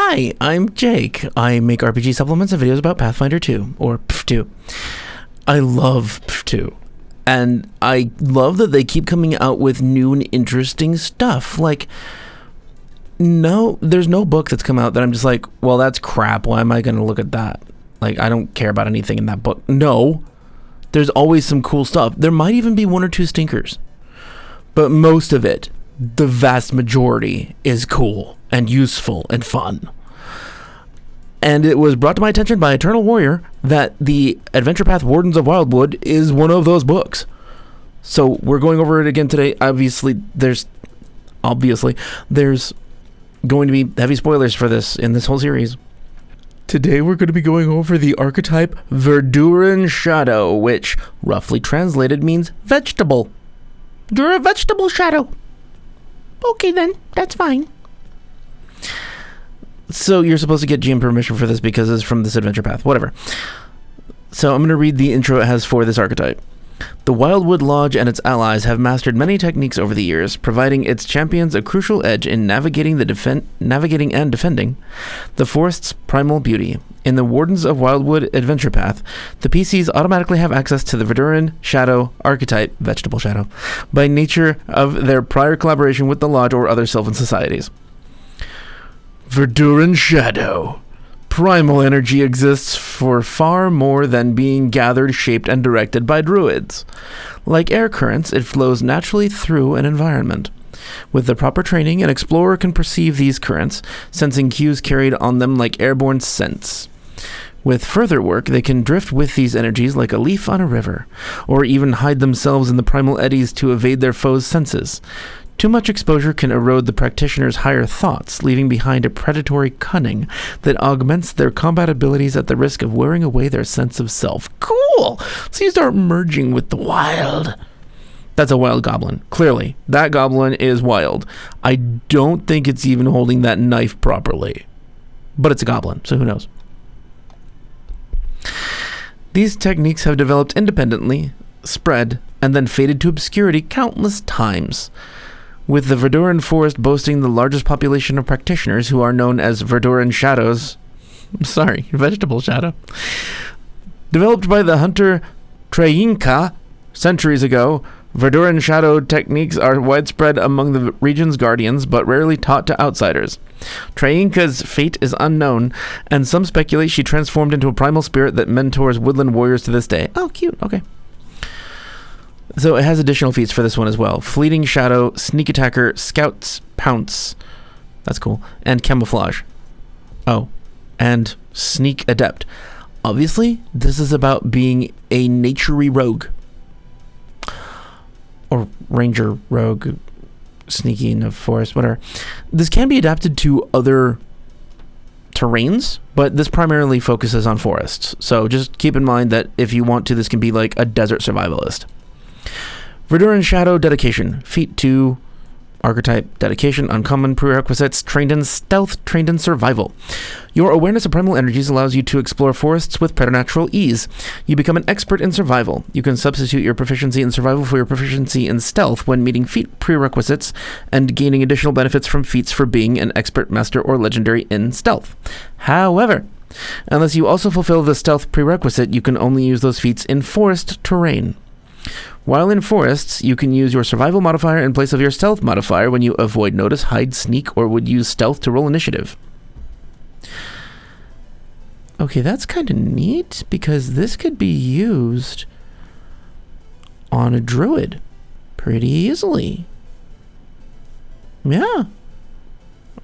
Hi, I'm Jake. I make RPG supplements and videos about Pathfinder 2, or PF2. I love PF2. And I love that they keep coming out with new and interesting stuff. Like, no, there's no book that's come out that I'm just like, well, that's crap. Why am I going to look at that? Like, I don't care about anything in that book. No, there's always some cool stuff. There might even be one or two stinkers. But most of it, the vast majority, is cool and useful and fun. And it was brought to my attention by Eternal Warrior that the Adventure Path Wardens of Wildwood is one of those books. So we're going over it again today. Obviously, there's going to be heavy spoilers for this in this whole series. Today we're going to be going over the archetype Verduran Shadow, which roughly translated means vegetable. You're a vegetable shadow. Okay then, that's fine. So you're supposed to get GM permission for this because it's from this adventure path, whatever. So I'm going to read the intro it has for this archetype. The Wildwood Lodge and its allies have mastered many techniques over the years, providing its champions a crucial edge in navigating and defending the forest's primal beauty. In the Wardens of Wildwood adventure path, the PCs automatically have access to the Verduran Shadow archetype, vegetable shadow, by nature of their prior collaboration with the Lodge or other Sylvan societies. Verduran Shadow. Primal energy exists for far more than being gathered, shaped, and directed by druids. Like air currents, it flows naturally through an environment. With the proper training, an explorer can perceive these currents, sensing cues carried on them like airborne scents. With further work, they can drift with these energies like a leaf on a river, or even hide themselves in the primal eddies to evade their foes' senses. Too much exposure can erode the practitioner's higher thoughts, leaving behind a predatory cunning that augments their combat abilities at the risk of wearing away their sense of self. Cool! So you start merging with the wild. That's a wild goblin. Clearly, that goblin is wild. I don't think it's even holding that knife properly. But it's a goblin, so who knows? These techniques have developed independently, spread, and then faded to obscurity countless times, with the Verduran forest boasting the largest population of practitioners who are known as Verduran Shadows. Vegetable shadow. Developed by the hunter Treinka centuries ago, Verduran Shadow techniques are widespread among the region's guardians, but rarely taught to outsiders. Treinka's fate is unknown, and some speculate she transformed into a primal spirit that mentors woodland warriors to this day. Oh, cute. Okay. So it has additional feats for this one as well. Fleeting Shadow, Sneak Attacker, Scout's Pounce. That's cool. And Camouflage. Oh, and Sneak Adept. Obviously, this is about being a naturey rogue. Or ranger, rogue, sneaky in a forest, whatever. This can be adapted to other terrains, but this primarily focuses on forests. So just keep in mind that if you want to, this can be like a desert survivalist. Verduran Shadow Dedication. Feat 2. Archetype. Dedication. Uncommon. Prerequisites. Trained in Stealth. Trained in Survival. Your awareness of primal energies allows you to explore forests with preternatural ease. You become an expert in survival. You can substitute your proficiency in survival for your proficiency in stealth when meeting feat prerequisites and gaining additional benefits from feats for being an expert, master, or legendary in stealth. However, unless you also fulfill the stealth prerequisite, you can only use those feats in forest terrain. While in forests, you can use your survival modifier in place of your stealth modifier when you avoid notice, hide, sneak, or would use stealth to roll initiative. Okay, that's kind of neat, because this could be used on a druid pretty easily. Yeah.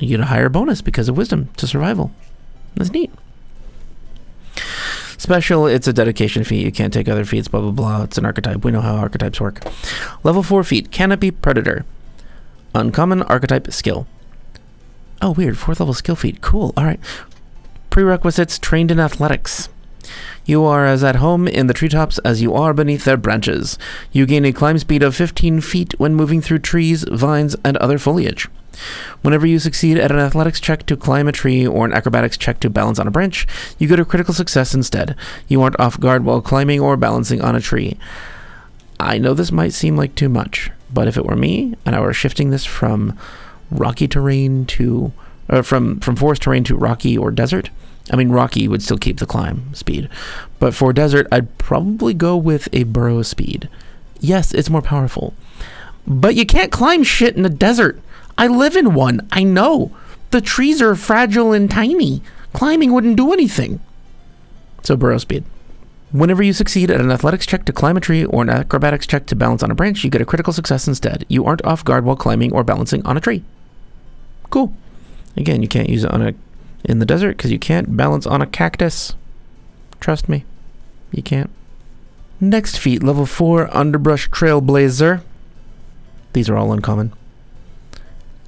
You get a higher bonus because of wisdom to survival. That's neat. Special, it's a dedication feat. You can't take other feats, blah, blah, blah. It's an archetype. We know how archetypes work. Level 4 feat. Canopy Predator. Uncommon archetype skill. Oh, weird. 4th level skill feat. Cool. All right. Prerequisites. Trained in athletics. You are as at home in the treetops as you are beneath their branches. You gain a climb speed of 15 feet when moving through trees, vines, and other foliage. Whenever you succeed at an athletics check to climb a tree or an acrobatics check to balance on a branch, you get a critical success instead. You aren't off guard while climbing or balancing on a tree. I know this might seem like too much, but if it were me and I were shifting this from rocky terrain to from forest terrain to rocky or desert. I mean, rocky would still keep the climb speed, but for desert, I'd probably go with a burrow speed. Yes, it's more powerful, but you can't climb shit in a desert. I live in one. I know. The trees are fragile and tiny. Climbing wouldn't do anything. So burrow speed. Whenever you succeed at an athletics check to climb a tree or an acrobatics check to balance on a branch, you get a critical success instead. You aren't off guard while climbing or balancing on a tree. Cool. Again, you can't use it in the desert because you can't balance on a cactus. Trust me. You can't. Next feat, level 4, Underbrush Trailblazer. These are all uncommon.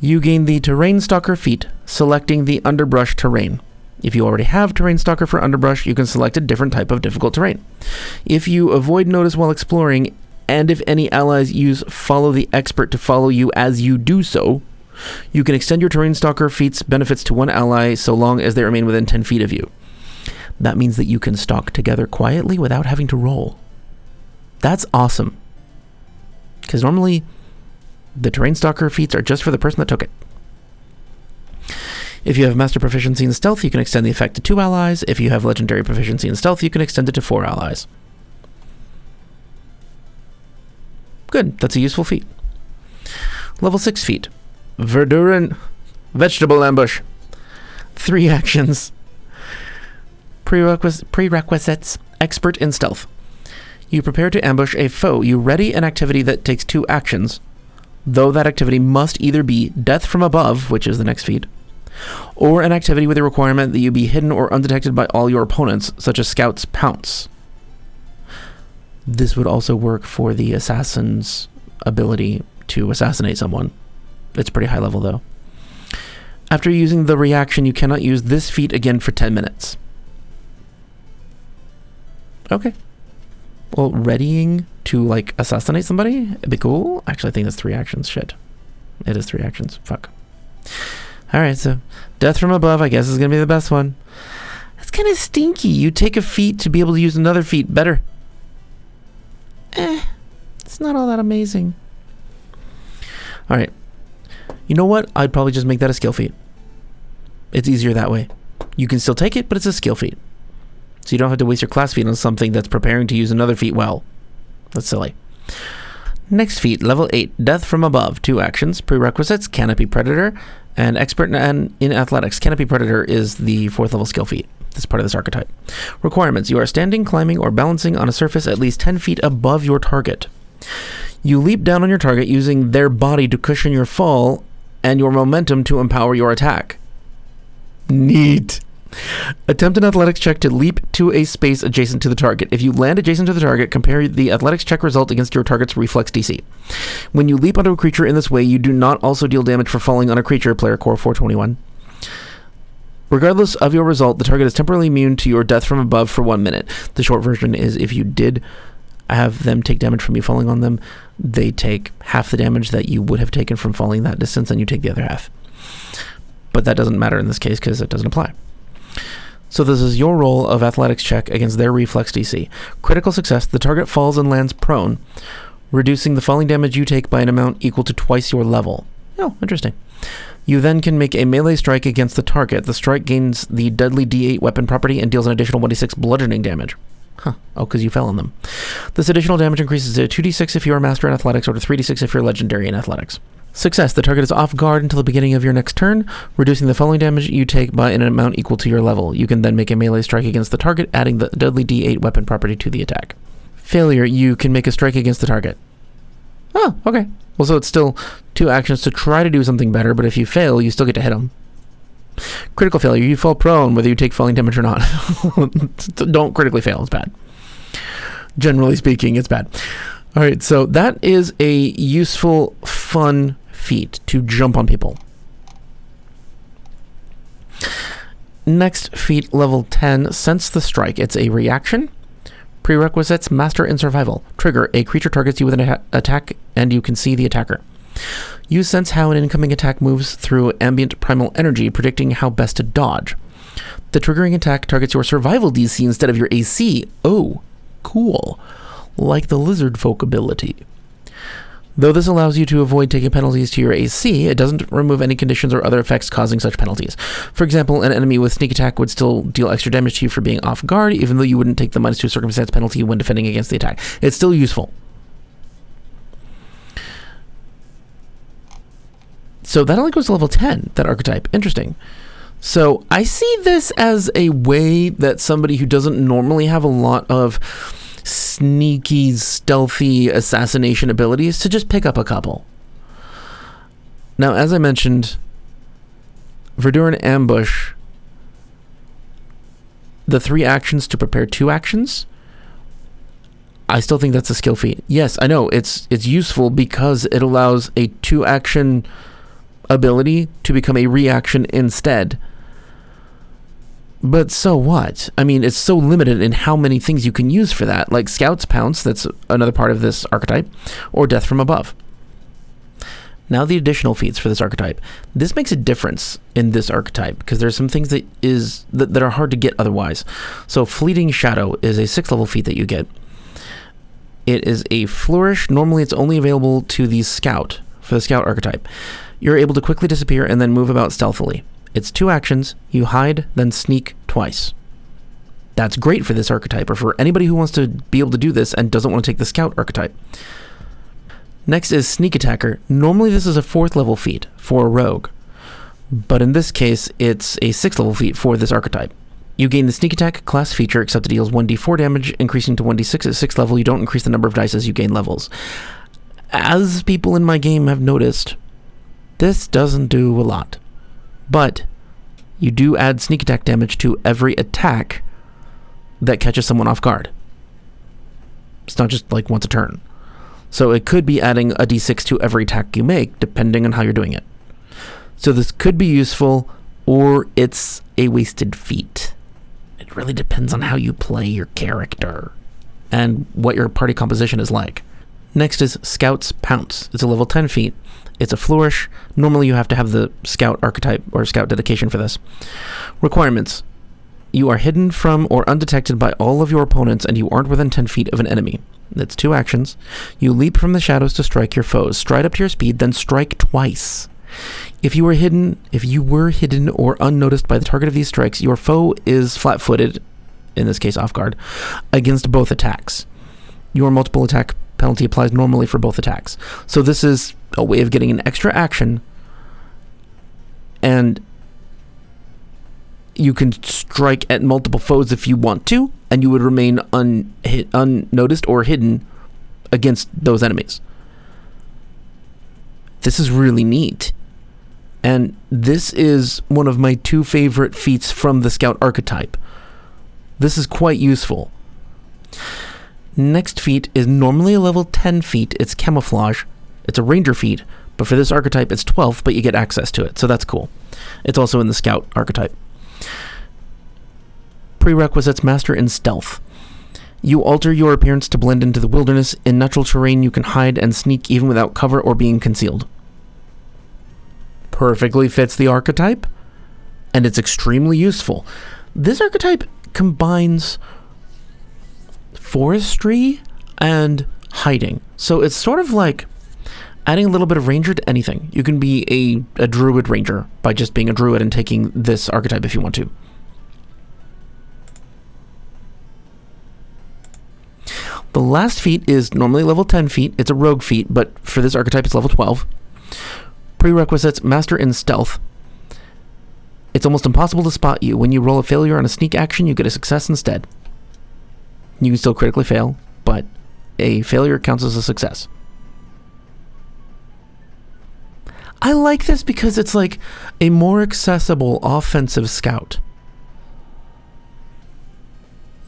You gain the Terrain Stalker feat, selecting the underbrush terrain. If you already have Terrain Stalker for underbrush, you can select a different type of difficult terrain. If you avoid notice while exploring, and if any allies use Follow the Expert to follow you as you do so, you can extend your Terrain Stalker feat's benefits to one ally so long as they remain within 10 feet of you. That means that you can stalk together quietly without having to roll. That's awesome. Because normally, the Terrain Stalker feats are just for the person that took it. If you have Master Proficiency in Stealth, you can extend the effect to 2 allies. If you have Legendary Proficiency in Stealth, you can extend it to 4 allies. Good, that's a useful feat. Level 6 feat. Verduran Vegetable Ambush. 3 actions. Prerequisites. Expert in Stealth. You prepare to ambush a foe. You ready an activity that takes 2 actions, though that activity must either be Death from Above, which is the next feat, or an activity with a requirement that you be hidden or undetected by all your opponents, such as Scout's Pounce. This would also work for the assassin's ability to assassinate someone. It's pretty high level, though. After using the reaction, you cannot use this feat again for 10 minutes. Okay. Well, readying to, like, assassinate somebody? It'd be cool. Actually, I think that's 3 actions. Shit. It is 3 actions. Fuck. Alright, so Death from Above, I guess, is going to be the best one. That's kind of stinky. You take a feat to be able to use another feat better. It's not all that amazing. Alright. You know what? I'd probably just make that a skill feat. It's easier that way. You can still take it, but it's a skill feat. So you don't have to waste your class feat on something that's preparing to use another feat well. That's silly. Next feat, level 8, Death from Above. 2 actions. Prerequisites, Canopy Predator, and Expert in Athletics. Canopy Predator is the 4th level skill feat. That's part of this archetype. Requirements, you are standing, climbing, or balancing on a surface at least 10 feet above your target. You leap down on your target using their body to cushion your fall and your momentum to empower your attack. Neat. Attempt an athletics check to leap to a space adjacent to the target. If you land adjacent to the target, compare the athletics check result against your target's reflex DC. When you leap onto a creature in this way, you do not also deal damage for falling on a creature, player core 421. Regardless of your result, the target is temporarily immune to your Death from Above for 1 minute. The short version is if you did have them take damage from you falling on them, they take half the damage that you would have taken from falling that distance, and you take the other half. But that doesn't matter in this case because it doesn't apply. So this is your roll of athletics check against their reflex DC. Critical success, the target falls and lands prone, reducing the falling damage you take by an amount equal to twice your level. Oh, interesting. You then can make a melee strike against the target. The strike gains the deadly D8 weapon property and deals an additional 1d6 bludgeoning damage. Huh. Oh, because you fell on them. This additional damage increases to 2d6 if you are Master in Athletics or to 3d6 if you're Legendary in Athletics. Success. The target is off guard until the beginning of your next turn, reducing the falling damage you take by an amount equal to your level. You can then make a melee strike against the target, adding the deadly D8 weapon property to the attack. Failure. You can make a strike against the target. Oh, okay. Well, so it's still 2 actions to try to do something better, but if you fail, you still get to hit them. Critical failure. You fall prone whether you take falling damage or not. Don't critically fail. It's bad. Generally speaking, it's bad. All right, so that is a useful, fun feat to jump on people. Next feat, level 10, Sense the Strike. It's a reaction. Prerequisites, Master in Survival. Trigger, a creature targets you with an attack and you can see the attacker. You sense how an incoming attack moves through ambient primal energy, predicting how best to dodge. The triggering attack targets your survival DC instead of your AC. Oh, cool. Like the lizard folk ability. Though this allows you to avoid taking penalties to your AC, it doesn't remove any conditions or other effects causing such penalties. For example, an enemy with sneak attack would still deal extra damage to you for being off guard, even though you wouldn't take the -2 circumstance penalty when defending against the attack. It's still useful. So that only goes to level 10, that archetype. Interesting. So I see this as a way that somebody who doesn't normally have a lot of sneaky, stealthy assassination abilities to just pick up a couple. Now, as I mentioned, Verduran Ambush, the 3 actions to prepare 2 actions, I still think that's a skill feat. Yes, I know, it's useful because it allows a 2-action ability to become a reaction instead. But so what? I mean, it's so limited in how many things you can use for that, like Scout's Pounce, that's another part of this archetype, or Death from Above. Now the additional feats for this archetype. This makes a difference in this archetype, because there's some things that are hard to get otherwise. So Fleeting Shadow is a 6th level feat that you get. It is a flourish. Normally it's only available to the Scout, for the Scout archetype. You're able to quickly disappear and then move about stealthily. It's 2 actions. You hide, then sneak twice. That's great for this archetype, or for anybody who wants to be able to do this and doesn't want to take the Scout archetype. Next is Sneak Attacker. Normally this is a 4th level feat for a rogue, but in this case it's a 6th level feat for this archetype. You gain the Sneak Attack class feature, except it deals 1d4 damage, increasing to 1d6 at 6th level. You don't increase the number of dice as you gain levels. As people in my game have noticed, this doesn't do a lot. But you do add sneak attack damage to every attack that catches someone off guard. It's not just like once a turn. So it could be adding a d6 to every attack you make, depending on how you're doing it. So this could be useful, or it's a wasted feat. It really depends on how you play your character and what your party composition is like. Next is Scout's Pounce. It's a level 10 feat. It's a flourish. Normally you have to have the Scout archetype or Scout dedication for this. Requirements. You are hidden from or undetected by all of your opponents, and you aren't within 10 feet of an enemy. That's 2 actions. You leap from the shadows to strike your foes. Stride up to your speed, then strike twice. If you were hidden or unnoticed by the target of these strikes, your foe is flat-footed, in this case off guard, against both attacks. Your multiple attack penalty applies normally for both attacks. So this is a way of getting an extra action, and you can strike at multiple foes if you want to, and you would remain unnoticed or hidden against those enemies. This is really neat. And this is one of my 2 favorite feats from the Scout archetype. This is quite useful. Next feat is normally a level 10 feat. It's Camouflage. It's a Ranger feat, but for this archetype it's 12th, but you get access to it, so that's cool. It's also in the Scout archetype. Prerequisites: Master in Stealth. You alter your appearance to blend into the wilderness. In natural terrain you can hide and sneak even without cover or being concealed. Perfectly fits the archetype, and it's extremely useful. This archetype combines forestry and hiding, so it's sort of like adding a little bit of ranger to anything. You can be a druid ranger by just being a druid and taking this archetype if you want to. The last feat is normally level 10 feat. It's a rogue feat, but for this archetype it's level 12. Prerequisites: Master in Stealth. It's almost impossible to spot you. When you roll a failure on a sneak action, you get a success instead. You can still critically fail, but a failure counts as a success. I like this because it's like a more accessible offensive Scout.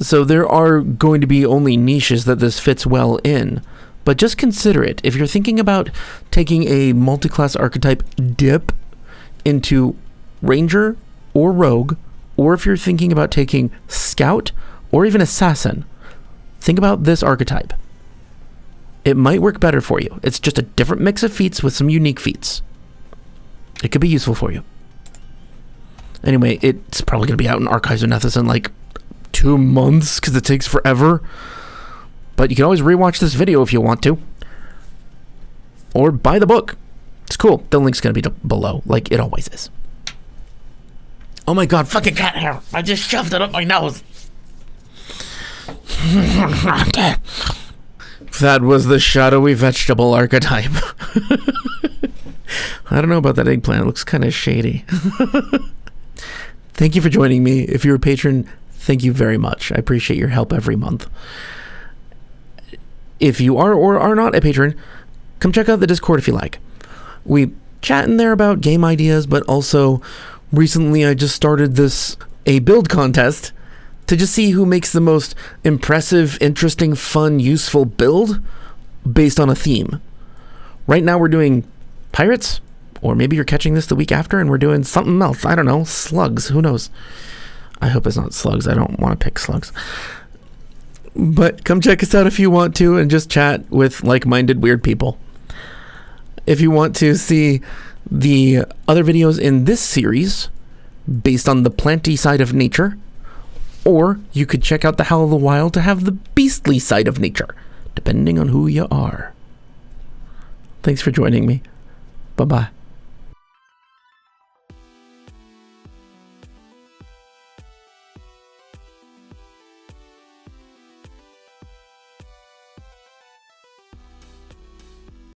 So there are going to be only niches that this fits well in, but just consider it. If you're thinking about taking a multi-class archetype dip into Ranger or Rogue, or if you're thinking about taking Scout or even Assassin, think about this archetype. It might work better for you. It's just a different mix of feats with some unique feats. It could be useful for you. Anyway, it's probably going to be out in Archives of Nethys in like 2 months because it takes forever. But you can always rewatch this video if you want to. or buy the book. It's cool. The link's going to be below, like it always is. Oh my god, fucking cat hair. I just shoved it up my nose. That was the shadowy vegetable archetype. I don't know about that eggplant. It looks kind of shady. Thank you for joining me. If you're a patron, thank you very much. I appreciate your help every month. If you are or are not a patron, come check out the Discord if you like. We chat in there about game ideas, but also recently I just started a build contest to just see who makes the most impressive, interesting, fun, useful build based on a theme. Right now we're doing pirates, or maybe you're catching this the week after and we're doing something else. I don't know, slugs, who knows? I hope it's not slugs. I don't want to pick slugs. But come check us out if you want to and just chat with like-minded weird people. If you want to see the other videos in this series based on the planty side of nature, or you could check out the Howl of the Wild to have the beastly side of nature, depending on who you are. Thanks for joining me. Bye-bye.